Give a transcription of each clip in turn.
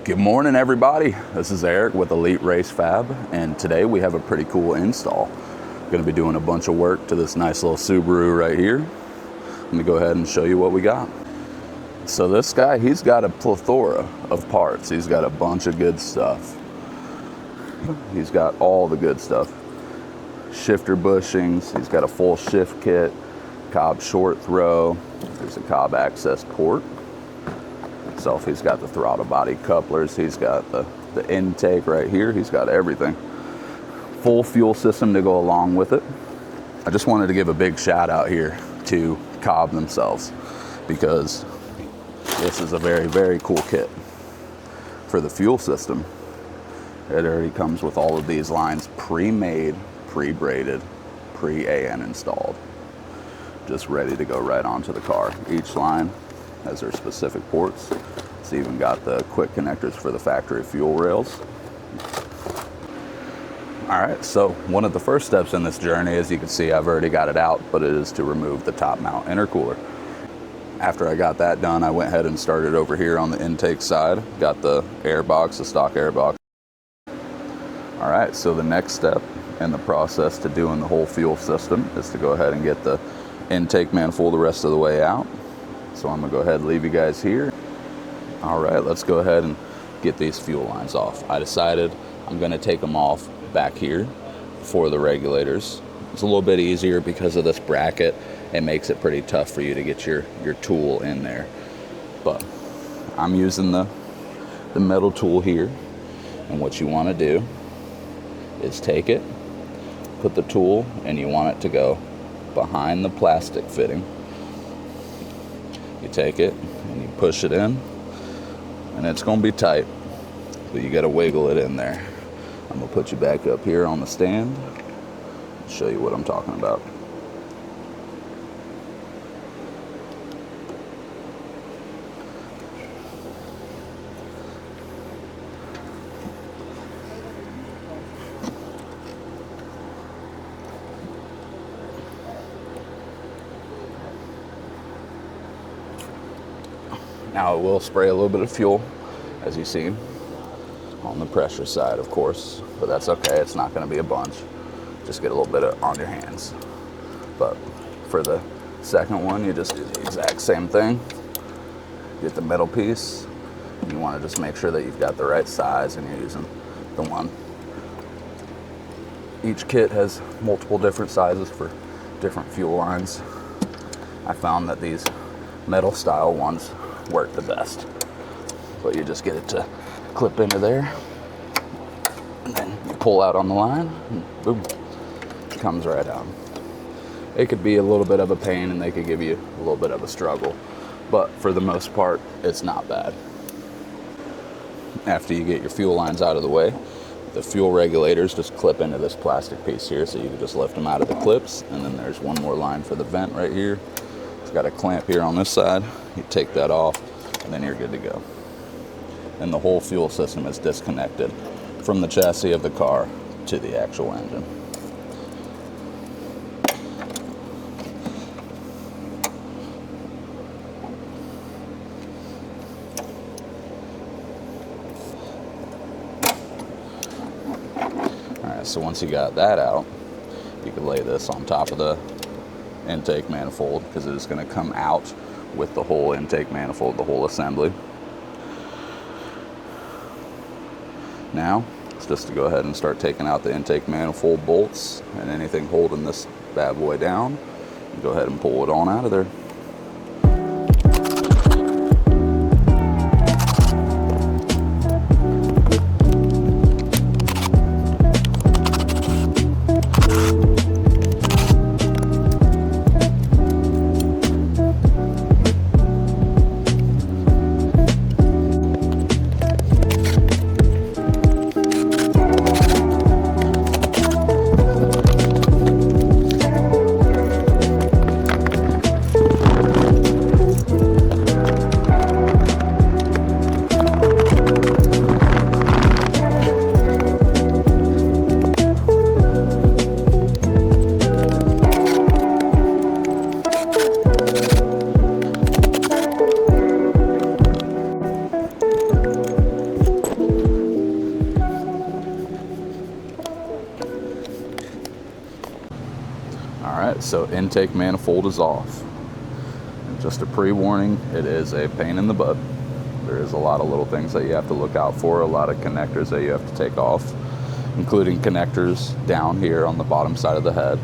Good morning, everybody. This is Eric with Elite Race Fab, and today we have a pretty cool install. Going to be doing a bunch of work to this nice little Subaru right here. Let me go ahead and show you what we got. So this guy, he's got a plethora of parts. He's got a bunch of good stuff. He's got all the good stuff. Shifter bushings, he's got a full shift kit, COBB short throw, there's a COBB access port. He's got the throttle body couplers, he's got the intake right here, he's got everything. Full fuel system to go along with it. I just wanted to give a big shout out here to COBB themselves, because this is a very, very cool kit. For the fuel system, it already comes with all of these lines pre-made, pre-braided, pre-AN installed. Just ready to go right onto the car. Each line has their specific ports. It's even got the quick connectors for the factory fuel rails. All right, so one of the first steps in this journey, as you can see, I've already got it out, but it is to remove the top mount intercooler. After I got that done, I went ahead and started over here on the intake side. Got the air box, the stock air box. All right, so the next step in the process to doing the whole fuel system is to go ahead and get the intake manifold the rest of the way out. So I'm gonna go ahead and leave you guys here. All right, let's go ahead and get these fuel lines off. I decided I'm gonna take them off back here for the regulators. It's a little bit easier because of this bracket. It makes it pretty tough for you to get your tool in there. But I'm using the metal tool here. And what you wanna do is take it, put the tool, and you want it to go behind the plastic fitting. You take it and you push it in, and it's gonna be tight, but you gotta wiggle it in there. I'm gonna put you back up here on the stand and show you what I'm talking about. Now it will spray a little bit of fuel, as you see, on the pressure side, of course, but that's okay. It's not going to be a bunch. Just get a little bit on your hands. But for the second one, you just do the exact same thing. Get the middle piece. You want to just make sure that you've got the right size and you're using the one. Each kit has multiple different sizes for different fuel lines. I found that these metal style ones work the best, but you just get it to clip into there, and then you pull out on the line, and boom, it comes right out. It could be a little bit of a pain, and they could give you a little bit of a struggle, but for the most part, it's not bad. After you get your fuel lines out of the way, the fuel regulators just clip into this plastic piece here, so you can just lift them out of the clips, and then there's one more line for the vent right here. It's got a clamp here on this side. You take that off, and then you're good to go. And the whole fuel system is disconnected from the chassis of the car to the actual engine. All right, so once you got that out, you can lay this on top of the intake manifold, because it is going to come out with the whole intake manifold, the whole assembly. Now it's just to go ahead and start taking out the intake manifold bolts and anything holding this bad boy down. Go ahead and pull it on out of there. So intake manifold is off. Just a pre-warning, it is a pain in the butt. There is a lot of little things that you have to look out for, a lot of connectors that you have to take off, including connectors down here on the bottom side of the head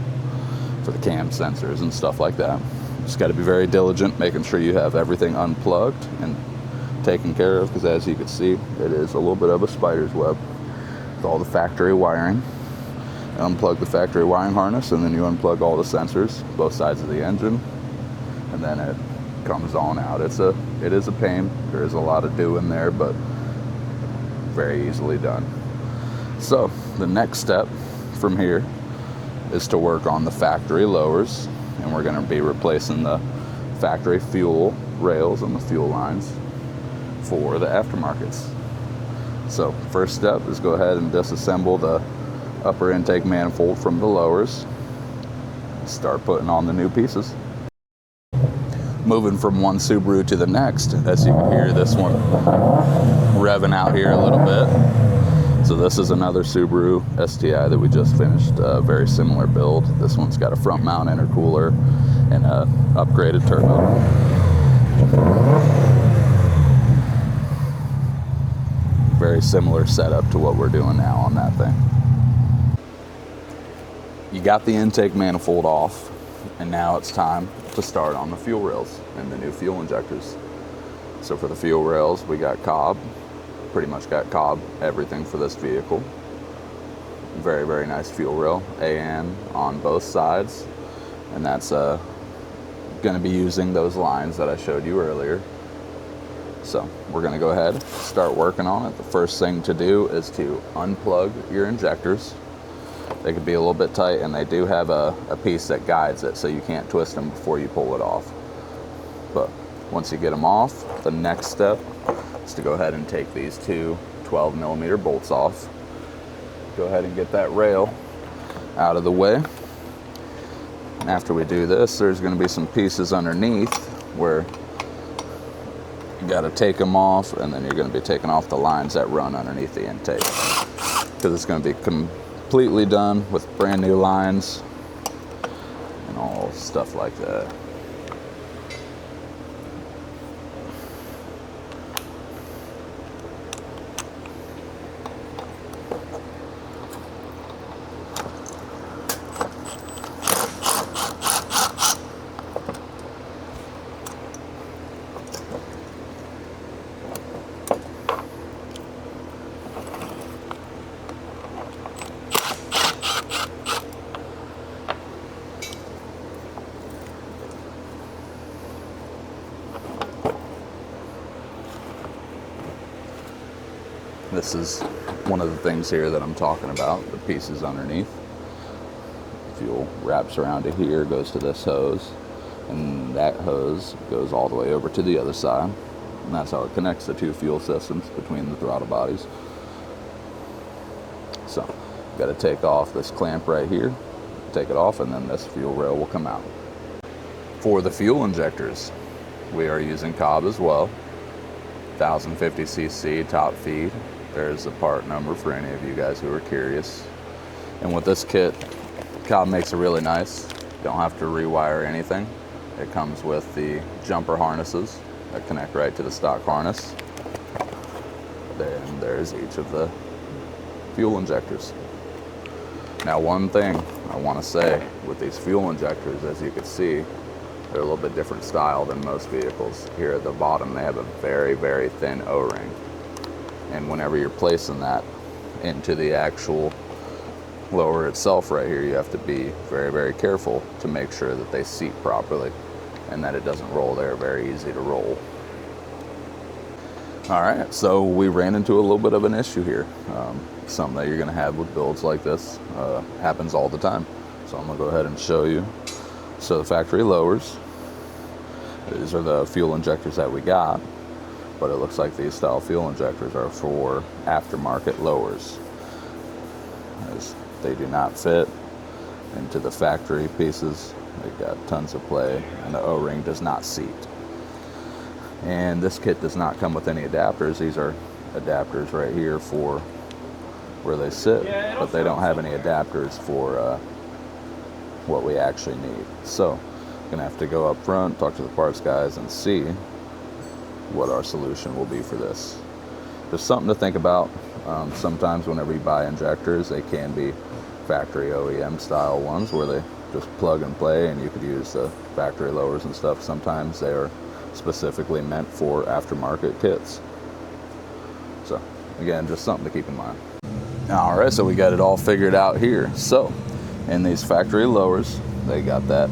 for the cam sensors and stuff like that. Just got to be very diligent, making sure you have everything unplugged and taken care of, because as you can see, it is a little bit of a spider's web with all the factory wiring. You unplug the factory wiring harness, and then you unplug all the sensors, both sides of the engine, and then it comes on out. It is a pain. There is a lot of doing there, but very easily done. So the next step from here is to work on the factory lowers, and we're going to be replacing the factory fuel rails and the fuel lines for the aftermarkets. So first step is go ahead and disassemble the upper intake manifold from the lowers. Start putting on the new pieces. Moving from one Subaru to the next, as you can hear this one revving out here a little bit. So this is another Subaru STI that we just finished, a very similar build. This one's got a front mount intercooler and a upgraded turbo. Very similar setup to what we're doing now on that thing. You got the intake manifold off, and now it's time to start on the fuel rails and the new fuel injectors. So for the fuel rails, we got COBB, pretty much got COBB everything for this vehicle. Very, very nice fuel rail, AN on both sides, and that's going to be using those lines that I showed you earlier. So we're going to go ahead, start working on it. The first thing to do is to unplug your injectors. They could be a little bit tight, and they do have a piece that guides it, so you can't twist them before you pull it off. But once you get them off, the next step is to go ahead and take these two 12mm bolts off. Go ahead and get that rail out of the way. And after we do this, there's going to be some pieces underneath where you got to take them off, and then you're going to be taking off the lines that run underneath the intake, because it's going to be completely done with brand new lines and all stuff like that. This is one of the things here that I'm talking about, the pieces underneath. Fuel wraps around to here, goes to this hose, and that hose goes all the way over to the other side. And that's how it connects the two fuel systems between the throttle bodies. So, got to take off this clamp right here, take it off, and then this fuel rail will come out. For the fuel injectors, we are using COBB as well. 1050cc top feed. There's a part number for any of you guys who are curious. And with this kit, COBB makes it really nice. You don't have to rewire anything. It comes with the jumper harnesses that connect right to the stock harness. Then there's each of the fuel injectors. Now, one thing I want to say with these fuel injectors, as you can see, they're a little bit different style than most vehicles. Here at the bottom, they have a very, very thin O-ring. And whenever you're placing that into the actual lower itself right here, you have to be very, very careful to make sure that they seat properly and that it doesn't roll. They're very easy to roll. All right, so we ran into a little bit of an issue here. Something that you're gonna have with builds like this happens all the time. So I'm gonna go ahead and show you. So the factory lowers, these are the fuel injectors that we got, but it looks like these style fuel injectors are for aftermarket lowers, as they do not fit into the factory pieces. They've got tons of play, and the O-ring does not seat. And this kit does not come with any adapters. These are adapters right here for where they sit, but they don't have any adapters for what we actually need. So I'm gonna have to go up front, talk to the parts guys, and see what our solution will be for this. Just something to think about. Sometimes whenever you buy injectors, they can be factory OEM style ones where they just plug and play and you could use the factory lowers and stuff. Sometimes they are specifically meant for aftermarket kits. So again, just something to keep in mind. All right, so we got it all figured out here. So in these factory lowers, they got that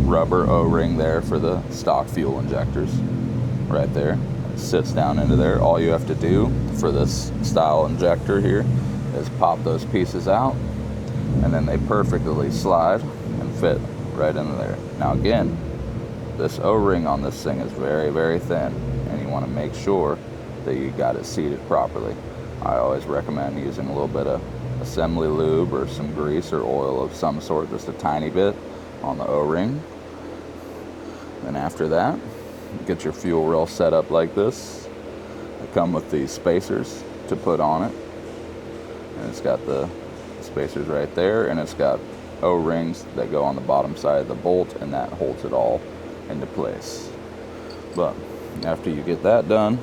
rubber O-ring there for the stock fuel injectors right there. It sits down into there. All you have to do for this style injector here is pop those pieces out, and then they perfectly slide and fit right into there. Now again, this O-ring on this thing is very, very thin, and you want to make sure that you got it seated properly. I always recommend using a little bit of assembly lube or some grease or oil of some sort, just a tiny bit on the O-ring. Then after that, get your fuel rail set up like this. They come with these spacers to put on it, and it's got the spacers right there, and it's got O-rings that go on the bottom side of the bolt, and that holds it all into place. But after you get that done,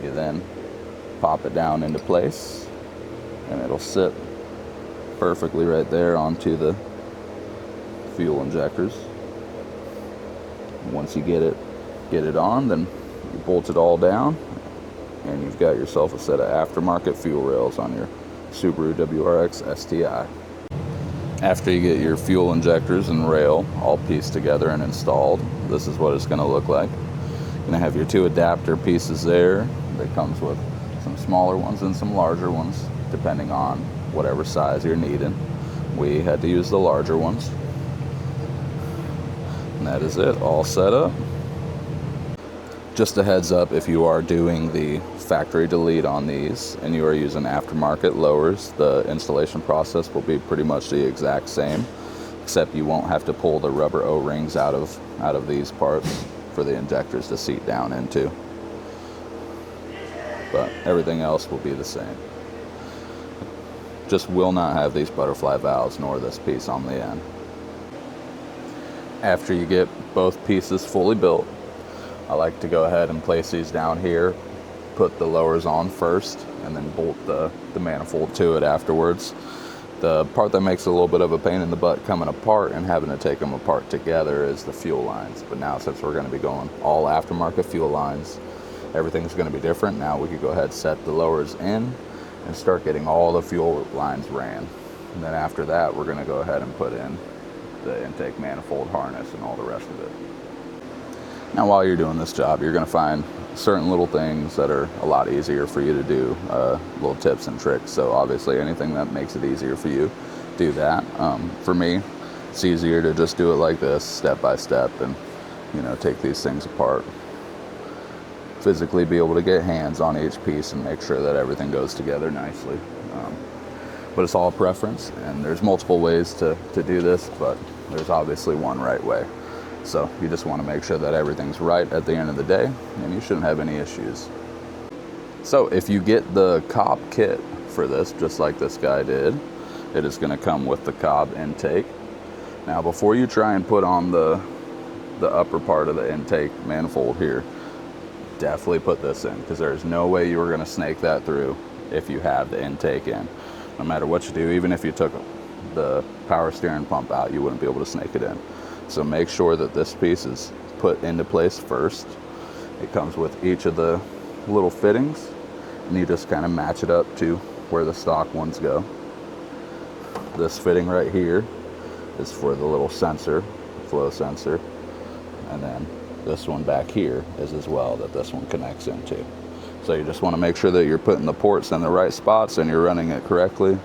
you then pop it down into place, and it'll sit perfectly right there onto the fuel injectors. Once you get it on, then you bolt it all down, and you've got yourself a set of aftermarket fuel rails on your Subaru WRX STI. After you get your fuel injectors and rail all pieced together and installed, this is what it's going to look like. You're going to have your two adapter pieces there. That comes with some smaller ones and some larger ones, depending on whatever size you're needing. We had to use the larger ones. And that is it, all set up. Just a heads up, if you are doing the factory delete on these and you are using aftermarket lowers, the installation process will be pretty much the exact same, except you won't have to pull the rubber O-rings out of these parts for the injectors to seat down into. But everything else will be the same. Just will not have these butterfly valves nor this piece on the end. After you get both pieces fully built, I like to go ahead and place these down here, put the lowers on first, and then bolt the manifold to it afterwards. The part that makes it a little bit of a pain in the butt coming apart and having to take them apart together is the fuel lines. But now, since we're going to be going all aftermarket fuel lines, everything's going to be different. Now we could go ahead and set the lowers in and start getting all the fuel lines ran. And then after that, we're going to go ahead and put in the intake manifold harness and all the rest of it. Now while you're doing this job, you're going to find certain little things that are a lot easier for you to do, little tips and tricks. So obviously anything that makes it easier for you, do that. For me, it's easier to just do it like this, step by step, and take these things apart. Physically be able to get hands on each piece and make sure that everything goes together nicely. But it's all preference, and there's multiple ways to do this, but there's obviously one right way. So you just want to make sure that everything's right at the end of the day, and you shouldn't have any issues. So if you get the COBB kit for this, just like this guy did, it is going to come with the COBB intake. Now before you try and put on the upper part of the intake manifold here, definitely put this in, because there's no way you are going to snake that through if you have the intake in. No matter what you do, even if you took the power steering pump out, you wouldn't be able to snake it in. So make sure that this piece is put into place first. It comes with each of the little fittings, and you just kind of match it up to where the stock ones go. This fitting right here is for the little sensor, flow sensor, and then this one back here is as well that this one connects into. So you just want to make sure that you're putting the ports in the right spots and you're running it correctly.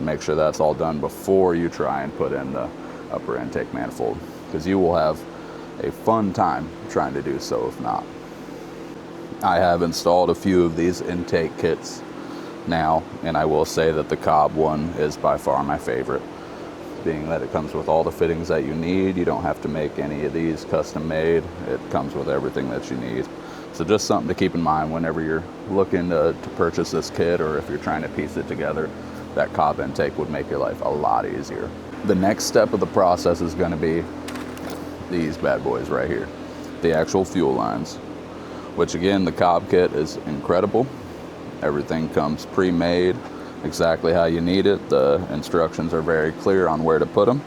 Make sure that's all done before you try and put in the upper intake manifold, because you will have a fun time trying to do so if not. I have installed a few of these intake kits now, and I will say that the COBB one is by far my favorite, being that it comes with all the fittings that you need. You don't have to make any of these custom made. It comes with everything that you need. So just something to keep in mind whenever you're looking to purchase this kit, or if you're trying to piece it together. that COBB intake would make your life a lot easier. The next step of the process is going to be these bad boys right here, the actual fuel lines, which again, the COBB kit is incredible. Everything comes pre-made exactly how you need it. The instructions are very clear on where to put them,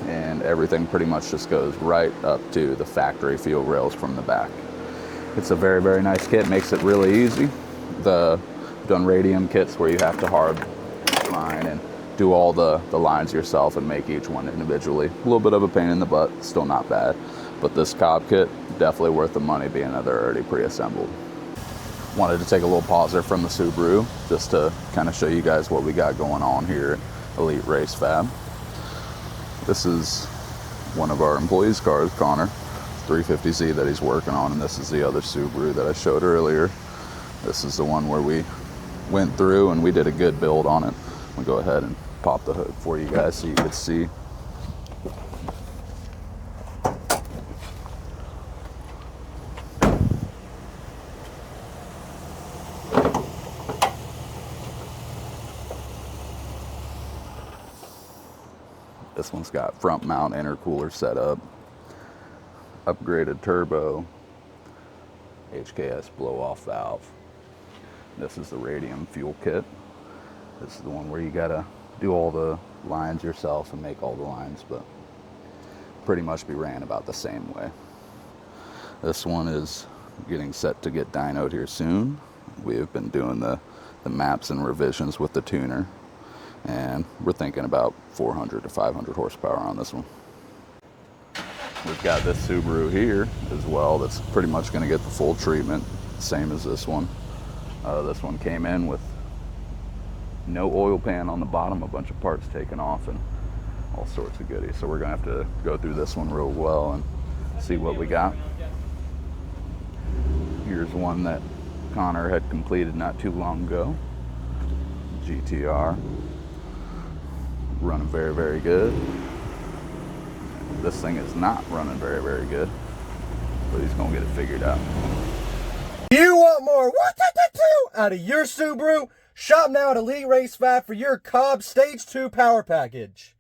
and everything pretty much just goes right up to the factory fuel rails from the back. It's a very, very nice kit, makes it really easy. I've done radium kits where you have to hard line and do all the lines yourself and make each one individually. A little bit of a pain in the butt, still not bad. But this COBB kit, definitely worth the money being that they're already pre-assembled. Wanted to take a little pause there from the Subaru just to kind of show you guys what we got going on here at Elite Race Fab. This is one of our employees' cars, Connor, 350Z that he's working on, and this is the other Subaru that I showed earlier. This is the one where we went through and we did a good build on it. We'll go ahead and pop the hood for you guys so you can see. This one's got front mount intercooler setup, upgraded turbo, HKS blow off valve. This is the radium fuel kit. This is the one where you gotta do all the lines yourself and make all the lines, but pretty much be ran about the same way. This one is getting set to get dynoed here soon. We have been doing the maps and revisions with the tuner, and we're thinking about 400 to 500 horsepower on this one. We've got this Subaru here as well that's pretty much going to get the full treatment, same as this one. This one came in with no oil pan on the bottom, a bunch of parts taken off, and all sorts of goodies. So we're going to have to go through this one real well and see what we got. Here's one that Connor had completed not too long ago. GTR. Running very, very good. This thing is not running very, very good, but he's gonna get it figured out. You want more out of your Subaru? Shop now at Elite Race Fab for your COBB Stage 2 power package.